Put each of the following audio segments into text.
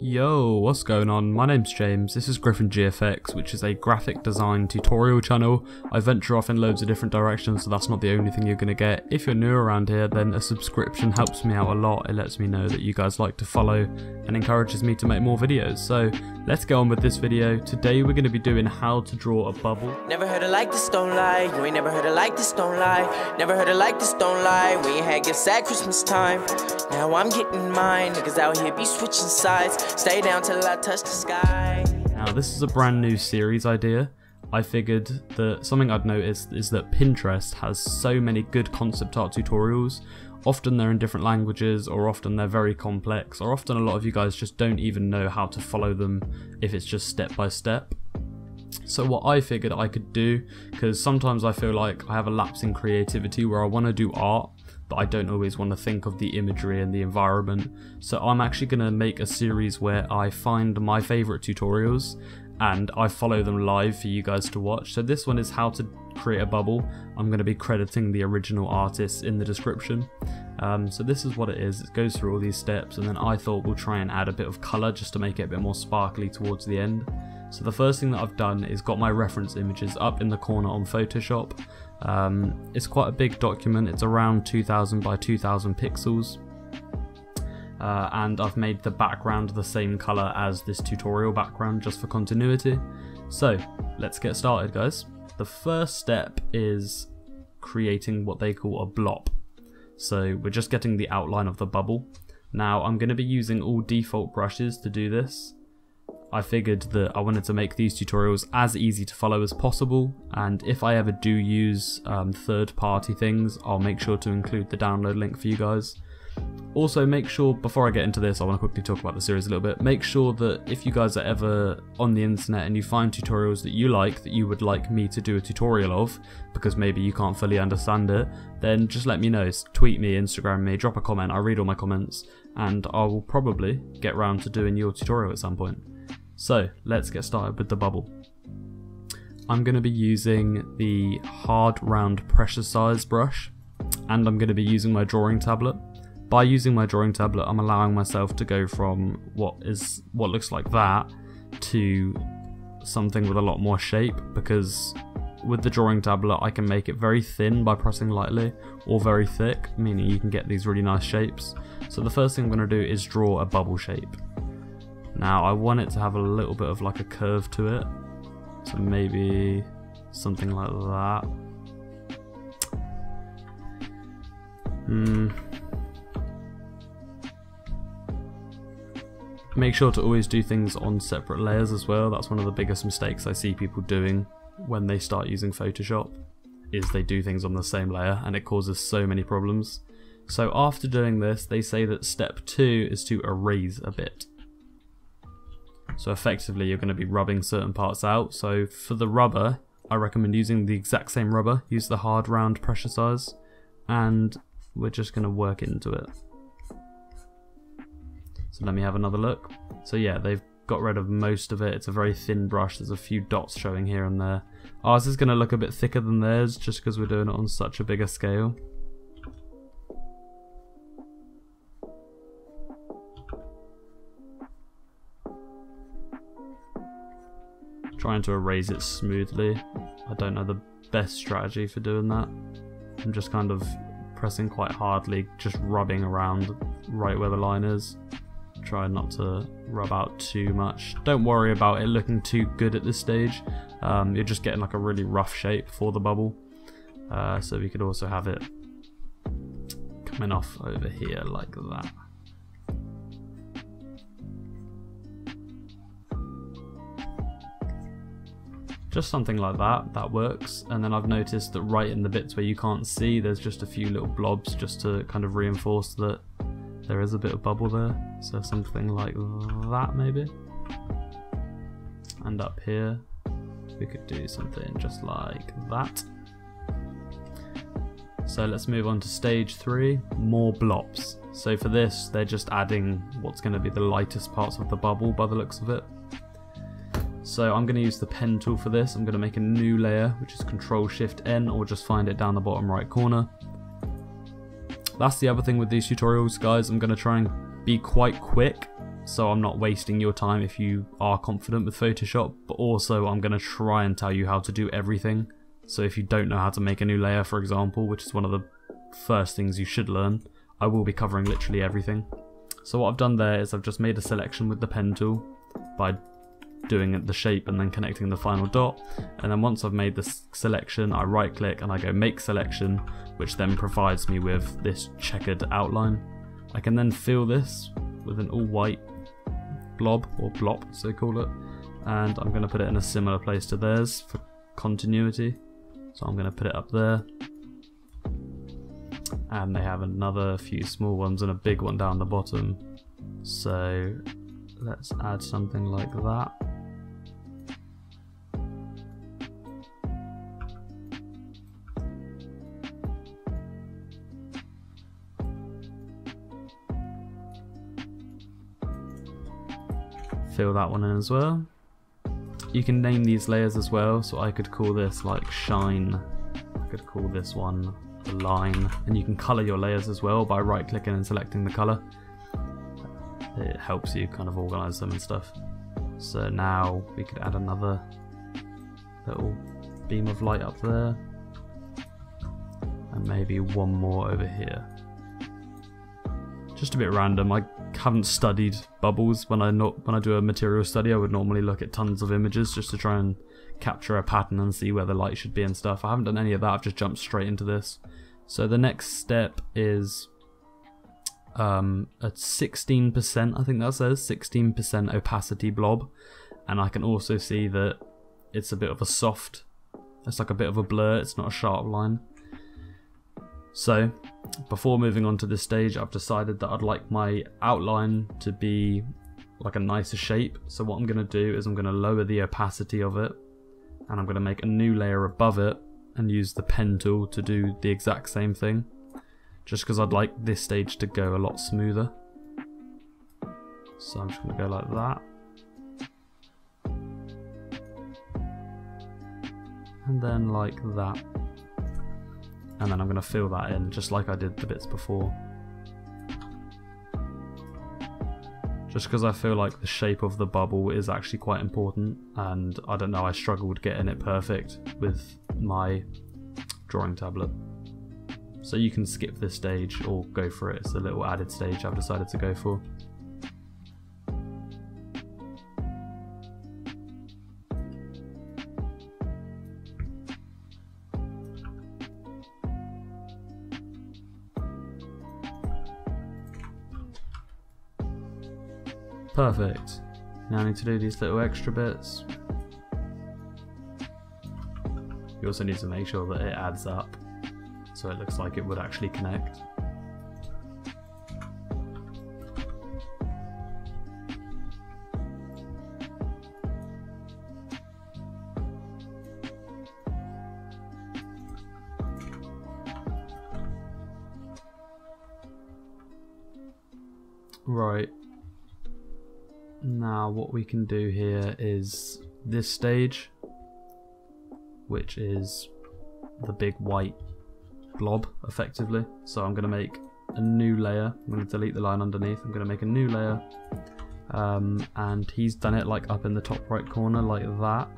Yo, what's going on? My name's James, this is Griffin GFX, which is a graphic design tutorial channel. I venture off in loads of different directions, so that's not the only thing you're going to get. If you're new around here, then a subscription helps me out a lot. It lets me know that you guys like to follow and encourages me to make more videos. So let's get on with this video. Today we're going to be doing how to draw a bubble. Never heard it like this, don't lie. You ain't never heard it like this, don't lie. Never heard it like this, don't lie. We ain't had gifts at Christmas time. Now I'm getting mine. Niggas out here be switching sides. Stay down till I touch the sky. Now this is a brand new series idea. I figured that something I'd noticed is that Pinterest has so many good concept art tutorials. Often they're in different languages, or often they're very complex, or often a lot of you guys just don't even know how to follow them if it's just step by step. So what I figured I could do, because sometimes I feel like I have a lapse in creativity where I want to do art, but I don't always want to think of the imagery and the environment. So I'm actually going to make a series where I find my favourite tutorials and I follow them live for you guys to watch. So this one is how to create a bubble. I'm going to be crediting the original artists in the description. So this is what it is. It goes through all these steps, and then I thought we'll try and add a bit of colour just to make it a bit more sparkly towards the end. So the first thing that I've done is got my reference images up in the corner on Photoshop. It's quite a big document, it's around 2000 by 2000 pixels. And I've made the background the same colour as this tutorial background just for continuity. So let's get started, guys. The first step is creating what they call a blob. So we're just getting the outline of the bubble. Now I'm going to be using all default brushes to do this. I figured that I wanted to make these tutorials as easy to follow as possible, and if I ever do use third-party things, I'll make sure to include the download link for you guys. Also, make sure, before I get into this, I want to quickly talk about the series a little bit. Make sure that if you guys are ever on the internet and you find tutorials that you would like me to do a tutorial of, because maybe you can't fully understand it, then just let me know. Tweet me, Instagram me, drop a comment. I read all my comments, and I will probably get round to doing your tutorial at some point. So let's get started with the bubble. I'm going to be using the hard round pressure size brush, and I'm going to be using my drawing tablet. By using my drawing tablet, I'm allowing myself to go from what looks like that to something with a lot more shape, because with the drawing tablet I can make it very thin by pressing lightly, or very thick, meaning you can get these really nice shapes. So the first thing I'm going to do is draw a bubble shape. Now I want it to have a little bit of like a curve to it, so maybe something like that. Make sure to always do things on separate layers as well. That's one of the biggest mistakes I see people doing when they start using Photoshop, is they do things on the same layer, and it causes so many problems. So after doing this, they say that step 2 is to erase a bit. So effectively you're going to be rubbing certain parts out. So for the rubber, I recommend using the exact same rubber. Use the hard round pressure size, and we're just going to work into it. So let me have another look. So yeah, they've got rid of most of it. It's a very thin brush. There's a few dots showing here and there. Ours is going to look a bit thicker than theirs just because we're doing it on such a bigger scale. Trying to erase it smoothly. I don't know the best strategy for doing that. I'm just kind of pressing quite hardly, just rubbing around right where the line is. Try not to rub out too much. Don't worry about it looking too good at this stage. You're just getting like a really rough shape for the bubble. So we could also have it coming off over here like that. Just something like that, that works. And then I've noticed that right in the bits where you can't see, there's just a few little blobs just to kind of reinforce that there is a bit of bubble there. So something like that maybe. And up here, we could do something just like that. So let's move on to stage 3, more blobs. So for this, they're just adding what's going to be the lightest parts of the bubble by the looks of it. So I'm going to use the pen tool for this. I'm going to make a new layer, which is Ctrl-Shift-N, or just find it down the bottom right corner. That's the other thing with these tutorials, guys. I'm going to try and be quite quick so I'm not wasting your time if you are confident with Photoshop, but also I'm going to try and tell you how to do everything. So if you don't know how to make a new layer, for example, which is one of the first things you should learn, I will be covering literally everything. So what I've done there is I've just made a selection with the pen tool by doing the shape and then connecting the final dot, and then once I've made this selection, I right click and I go make selection, which then provides me with this checkered outline. I can then fill this with an all white blob, or blop as they call it, and I'm going to put it in a similar place to theirs for continuity. So I'm going to put it up there, and they have another few small ones and a big one down the bottom. So let's add something like that. Fill that one in as well. You can name these layers as well, so I could call this like shine, I could call this one the line, and you can colour your layers as well by right clicking and selecting the colour. It helps you kind of organise them and stuff. So now we could add another little beam of light up there, and maybe one more over here. Just a bit random. I haven't studied bubbles. When I do a material study, I would normally look at tons of images just to try and capture a pattern and see where the light should be and stuff. I haven't done any of that. I've just jumped straight into this. So the next step is a 16%, I think that says 16% opacity blob, and I can also see that it's a bit of a soft, it's like a bit of a blur, it's not a sharp line. So before moving on to this stage, I've decided that I'd like my outline to be like a nicer shape. So what I'm going to do is I'm going to lower the opacity of it, and I'm going to make a new layer above it and use the pen tool to do the exact same thing, just because I'd like this stage to go a lot smoother. So I'm just going to go like that, and then like that, and then I'm going to fill that in just like I did the bits before, just because I feel like the shape of the bubble is actually quite important, and I don't know, I struggled getting it perfect with my drawing tablet. So you can skip this stage or go for it. It's a little added stage I've decided to go for. Perfect. Now I need to do these little extra bits. You also need to make sure that it adds up, so it looks like it would actually connect. Right. Now what we can do here is this stage, which is the big white blob effectively. So I'm going to make a new layer. I'm going to delete the line underneath. I'm going to make a new layer, and he's done it like up in the top right corner like that,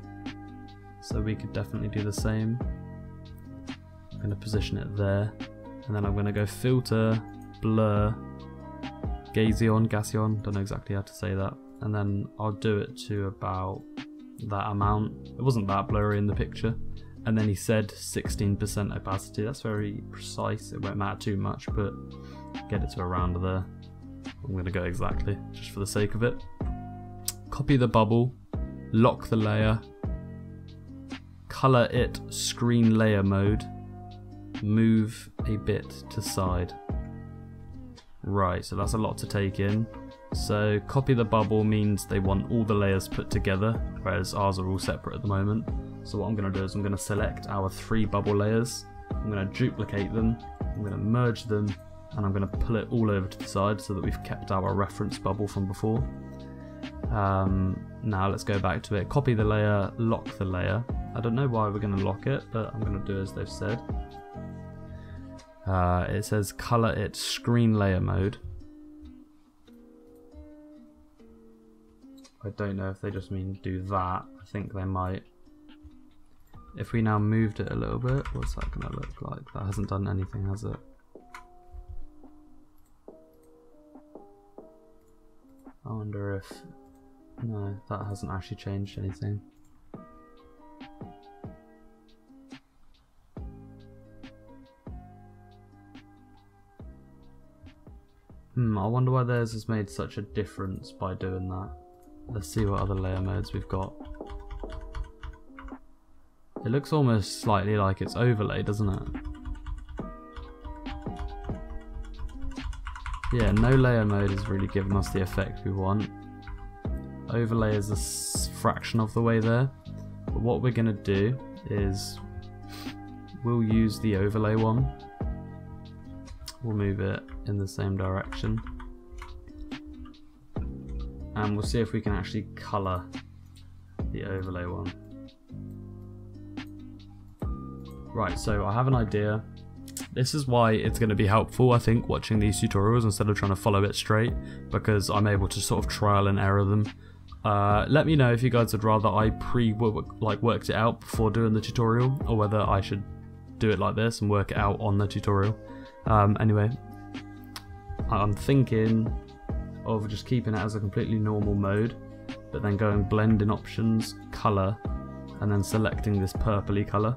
so we could definitely do the same. I'm going to position it there, and then I'm going to go filter, blur, Gaussian, don't know exactly how to say that, and then I'll do it to about that amount. It wasn't that blurry in the picture. And then he said 16% opacity. That's very precise. It won't matter too much, but get it to around there. I'm going to go exactly, just for the sake of it. Copy the bubble, lock the layer, color it screen layer mode, move a bit to side. Right, so that's a lot to take in. So copy the bubble means they want all the layers put together, whereas ours are all separate at the moment. So what I'm going to do is I'm going to select our 3 bubble layers, I'm going to duplicate them, I'm going to merge them, and I'm going to pull it all over to the side so that we've kept our reference bubble from before. Now let's go back to it, copy the layer, lock the layer. I don't know why we're going to lock it, but I'm going to do as they've said. It says color it screen layer mode. I don't know if they just mean do that. I think they might. If we now moved it a little bit, what's that going to look like? That hasn't done anything, has it? I wonder if... No, that hasn't actually changed anything. I wonder why theirs has made such a difference by doing that. Let's see what other layer modes we've got. It looks almost slightly like it's overlay, doesn't it? Yeah, no layer mode is really giving us the effect we want. Overlay is a fraction of the way there. But what we're going to do is we'll use the overlay one. We'll move it in the same direction. And we'll see if we can actually colour the overlay one. Right, so I have an idea. This is why it's going to be helpful, I think, watching these tutorials instead of trying to follow it straight, because I'm able to sort of trial and error them. Let me know if you guys would rather I worked it out before doing the tutorial, or whether I should do it like this and work it out on the tutorial. Anyway, I'm thinking of just keeping it as a completely normal mode, but then going blend in options, colour, and then selecting this purpley colour,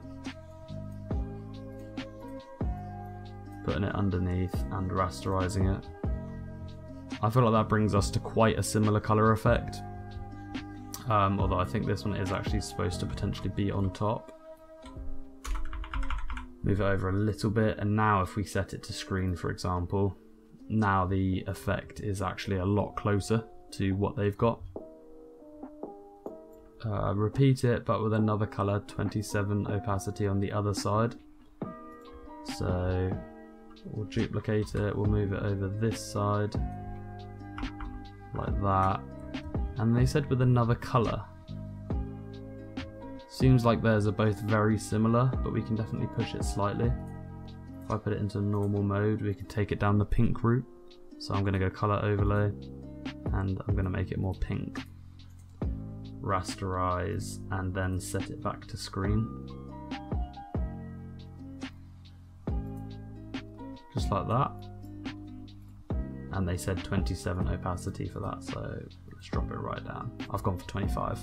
putting it underneath and rasterising it. I feel like that brings us to quite a similar colour effect, although I think this one is actually supposed to potentially be on top. Move it over a little bit, and now if we set it to screen, for example, now the effect is actually a lot closer to what they've got. Repeat it, but with another colour, 27 opacity on the other side. So we'll duplicate it, we'll move it over this side, like that. And they said with another colour. Seems like theirs are both very similar, but we can definitely push it slightly. If I put it into normal mode, we can take it down the pink route. So I'm going to go colour overlay, and I'm going to make it more pink. Rasterize, and then set it back to screen. Just like that. And they said 27 opacity for that, so let's drop it right down. I've gone for 25.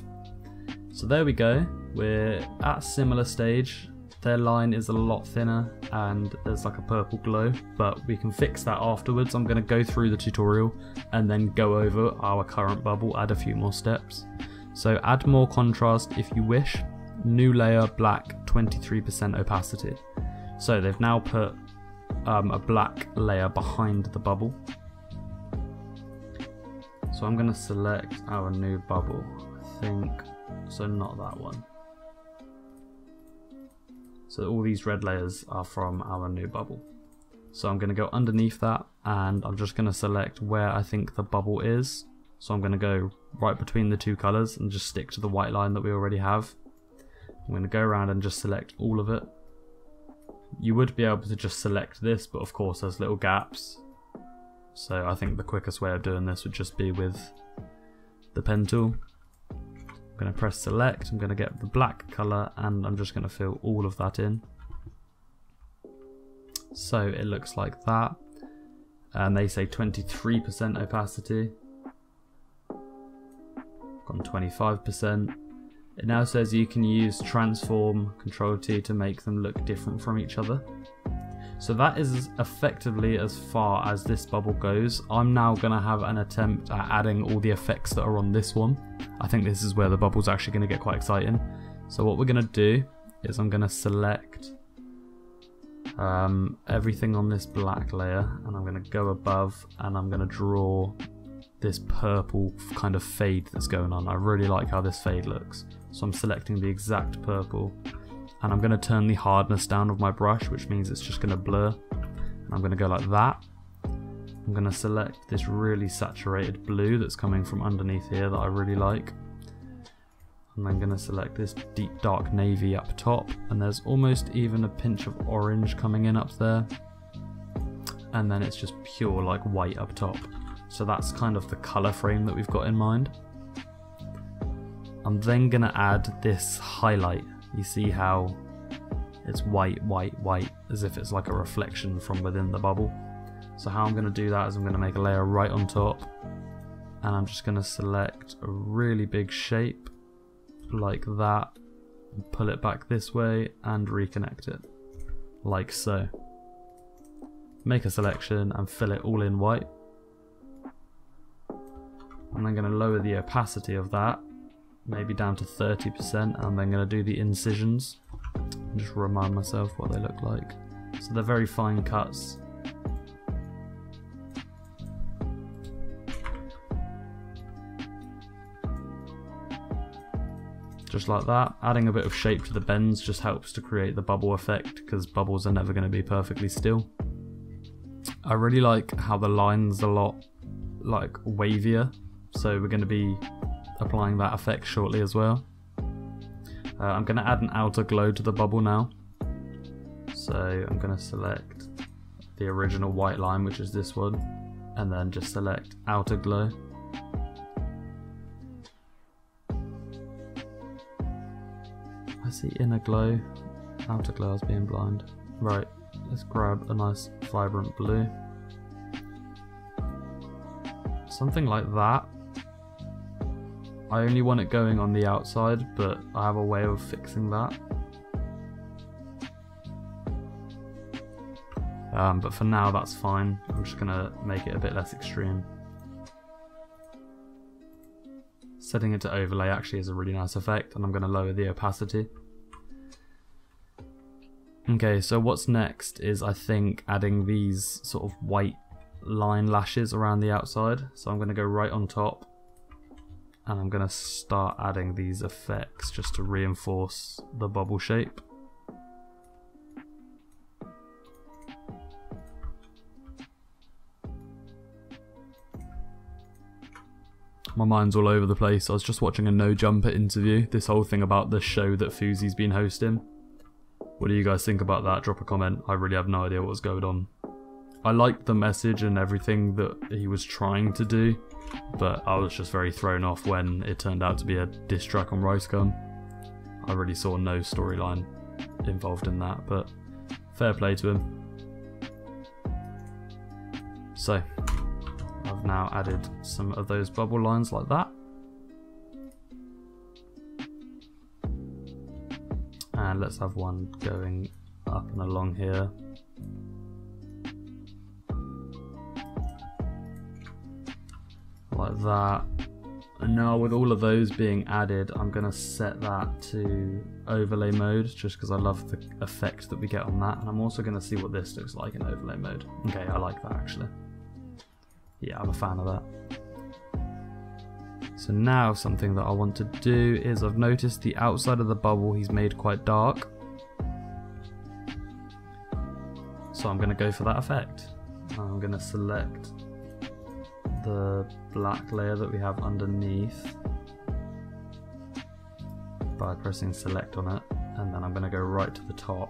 So there we go, we're at a similar stage. Their line is a lot thinner and there's like a purple glow, but we can fix that afterwards. I'm going to go through the tutorial and then go over our current bubble, add a few more steps. So add more contrast if you wish. New layer, black, 23% opacity. So they've now put a black layer behind the bubble. So I'm going to select our new bubble, I think. So not that one. So all these red layers are from our new bubble. So I'm going to go underneath that, and I'm just going to select where I think the bubble is. So I'm going to go right between the two colours and just stick to the white line that we already have. I'm going to go around and just select all of it. You would be able to just select this, but of course there's little gaps. So I think the quickest way of doing this would just be with the pen tool. I'm going to press select, I'm going to get the black colour, and I'm just going to fill all of that in. So it looks like that, and they say 23% opacity. Gone 25%. It now says you can use transform, Control T to make them look different from each other. So that is effectively as far as this bubble goes. I'm now going to have an attempt at adding all the effects that are on this one. I think this is where the bubble's actually going to get quite exciting. So what we're going to do is I'm going to select everything on this black layer, and I'm going to go above and I'm going to draw this purple kind of fade that's going on. I really like how this fade looks. So I'm selecting the exact purple, and I'm going to turn the hardness down of my brush, which means it's just going to blur. And I'm going to go like that. I'm going to select this really saturated blue that's coming from underneath here that I really like. And I'm going to select this deep dark navy up top, and there's almost even a pinch of orange coming in up there. And then it's just pure like white up top. So that's kind of the colour frame that we've got in mind. I'm then going to add this highlight. You see how it's white, white, white, as if it's like a reflection from within the bubble. So how I'm going to do that is I'm going to make a layer right on top, and I'm just going to select a really big shape like that, and pull it back this way and reconnect it like so. Make a selection and fill it all in white. And I'm going to lower the opacity of that, maybe down to 30%, and I'm then going to do the incisions and just remind myself what they look like. So they're very fine cuts. Just like that. Adding a bit of shape to the bends just helps to create the bubble effect, because bubbles are never going to be perfectly still. I really like how the line's a lot like wavier, so we're going to be applying that effect shortly as well. I'm going to add an outer glow to the bubble now. So I'm going to select the original white line, which is this one, and then just select outer glow. I see inner glow, outer glow is being blind. Right, let's grab a nice vibrant blue. Something like that. I only want it going on the outside, but I have a way of fixing that. But for now that's fine. I'm just gonna make it a bit less extreme. Setting it to overlay actually is a really nice effect, and I'm gonna lower the opacity. Okay, so what's next is I think adding these sort of white line lashes around the outside. So I'm gonna go right on top, and I'm going to start adding these effects just to reinforce the bubble shape. My mind's all over the place. I was just watching a No Jumper interview, this whole thing about the show that Fuzi's been hosting. What do you guys think about that? Drop a comment. I really have no idea what was going on. I liked the message and everything that he was trying to do, but I was just very thrown off when it turned out to be a diss track on Wacom. I really saw no storyline involved in that, but fair play to him. So, I've now added some of those bubble lines like that. And let's have one going up and along here. Like that. And now with all of those being added, I'm going to set that to overlay mode just because I love the effect that we get on that. And I'm also going to see what this looks like in overlay mode. Okay, I like that actually. Yeah, I'm a fan of that. So now something that I want to do is I've noticed the outside of the bubble he's made quite dark. So I'm going to go for that effect. I'm going to select the black layer that we have underneath by pressing select on it, and then I'm going to go right to the top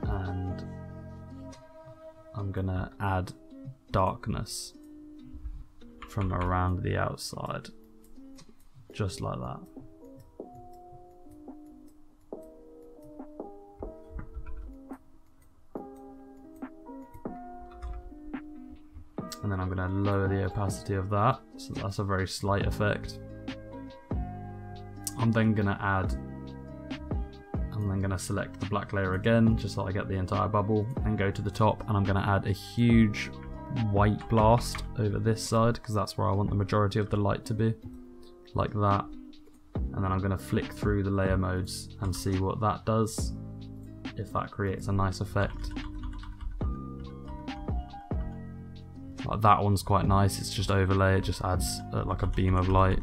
and I'm going to add darkness from around the outside, just like that. And then I'm going to lower the opacity of that, so that's a very slight effect. I'm then going to select the black layer again, just so I get the entire bubble, and go to the top, and I'm going to add a huge white blast over this side, because that's where I want the majority of the light to be, like that. And then I'm going to flick through the layer modes and see what that does, if that creates a nice effect. Like that one's quite nice, it's just overlay, it just adds like a beam of light.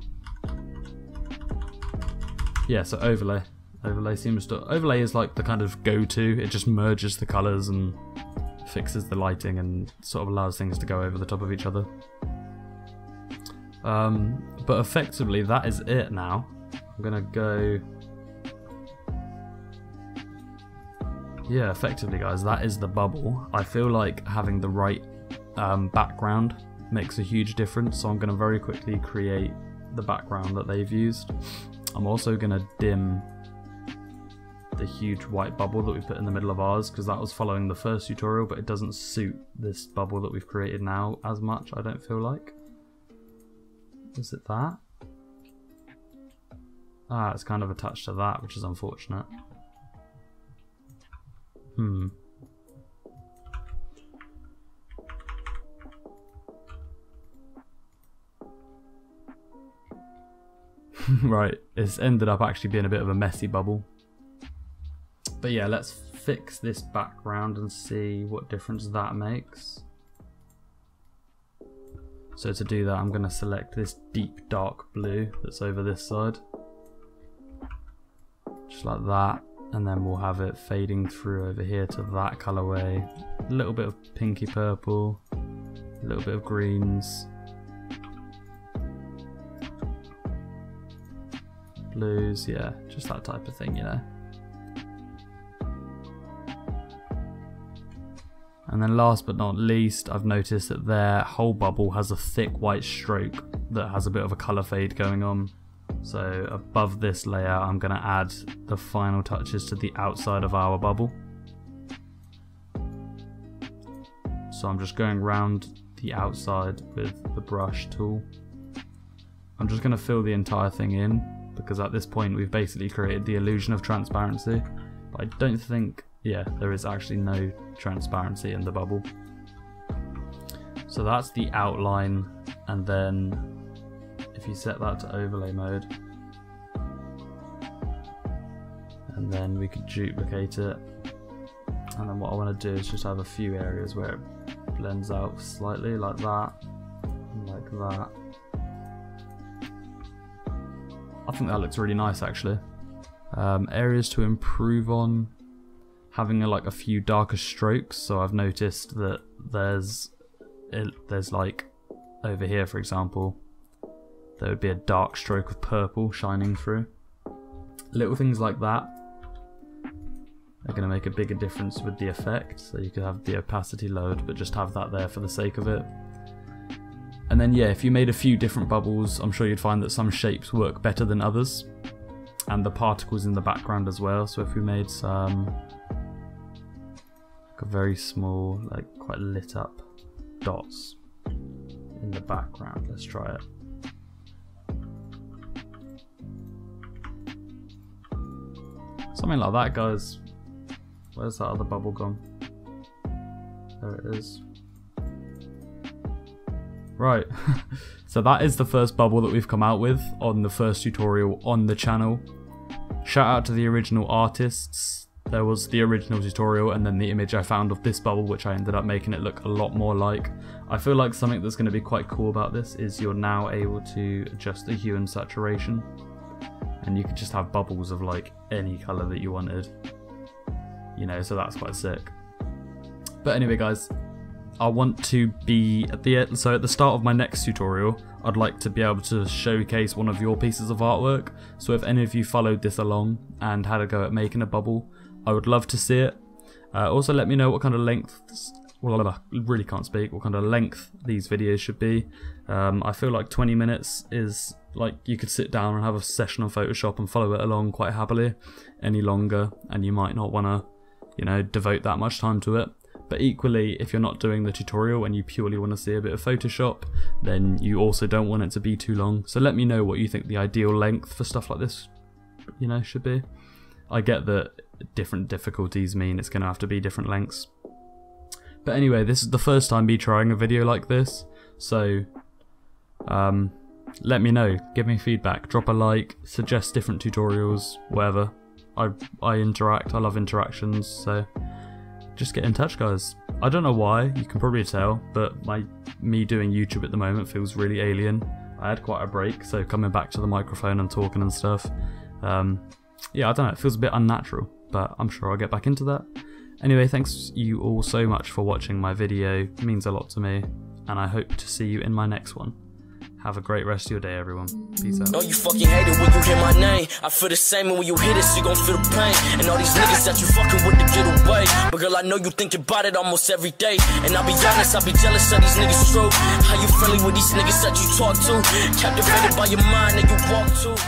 Yeah, so overlay is like the kind of go-to. It just merges the colours and fixes the lighting and sort of allows things to go over the top of each other. But effectively that is it now. I'm gonna go... Yeah, effectively guys, that is the bubble. I feel like having the right background makes a huge difference, so I'm going to very quickly create the background that they've used. I'm also going to dim the huge white bubble that we put in the middle of ours, because that was following the first tutorial, but it doesn't suit this bubble that we've created now as much, I don't feel like. Is it that? Ah, it's kind of attached to that, which is unfortunate. Right, it's ended up actually being a bit of a messy bubble. But yeah, let's fix this background and see what difference that makes. So to do that, I'm going to select this deep dark blue that's over this side. Just like that. And then we'll have it fading through over here to that colorway. A little bit of pinky purple, a little bit of greens, blues, yeah, just that type of thing, you know. And then last but not least, I've noticed that their whole bubble has a thick white stroke that has a bit of a colour fade going on. So above this layer, I'm going to add the final touches to the outside of our bubble. So I'm just going around the outside with the brush tool. I'm just going to fill the entire thing in, because at this point we've basically created the illusion of transparency. But I don't think, yeah, there is actually no transparency in the bubble. So that's the outline, and then if you set that to overlay mode, and then we could duplicate it, and then what I want to do is just have a few areas where it blends out slightly, like that, and like that. I think that looks really nice actually. Areas to improve on, having like a few darker strokes. So I've noticed that there's like over here, for example, there would be a dark stroke of purple shining through. Little things like that are going to make a bigger difference with the effect. So you could have the opacity lowered, but just have that there for the sake of it. And then yeah, if you made a few different bubbles, I'm sure you'd find that some shapes work better than others. And the particles in the background as well. So if we made some like a very small, like quite lit up dots in the background, let's try it. Something like that, guys. Where's that other bubble gone? There it is. Right, so that is the first bubble that we've come out with on the first tutorial on the channel. Shout out to the original artists. There was the original tutorial and then the image I found of this bubble, which I ended up making it look a lot more like. I feel like something that's going to be quite cool about this is you're now able to adjust the hue and saturation. And you could just have bubbles of like any colour that you wanted. You know, so that's quite sick. But anyway guys, I want to be at the start of my next tutorial, I'd like to be able to showcase one of your pieces of artwork. So if any of you followed this along and had a go at making a bubble, I would love to see it. Also let me know what kind of length, well I really can't speak, what kind of length these videos should be. I feel like 20 minutes is like you could sit down and have a session on Photoshop and follow it along quite happily. Any longer and you might not want to, you know, devote that much time to it. But equally, if you're not doing the tutorial and you purely want to see a bit of Photoshop, then you also don't want it to be too long. So let me know what you think the ideal length for stuff like this, you know, should be. I get that different difficulties mean it's going to have to be different lengths. But anyway, this is the first time me trying a video like this. So let me know, give me feedback, drop a like, suggest different tutorials, whatever. I interact, I love interactions, so just get in touch guys. I don't know why, you can probably tell, but me doing YouTube at the moment feels really alien. I had quite a break, so coming back to the microphone and talking and stuff, yeah, I don't know, it feels a bit unnatural, but I'm sure I'll get back into that. Anyway, thanks you all so much for watching my video, it means a lot to me, and I hope to see you in my next one. Have a great rest of your day, everyone. Peace out. No, you fucking hate it when you hear my name. I feel the same, and when you hit it, you gon' feel the pain. And all these niggas that you fucking with to get away. But girl, I know you think about it almost every day. And I'll be honest, I'll be jealous of these niggas true. How you friendly with these niggas that you talk to? Captivated by your mind and you walk to.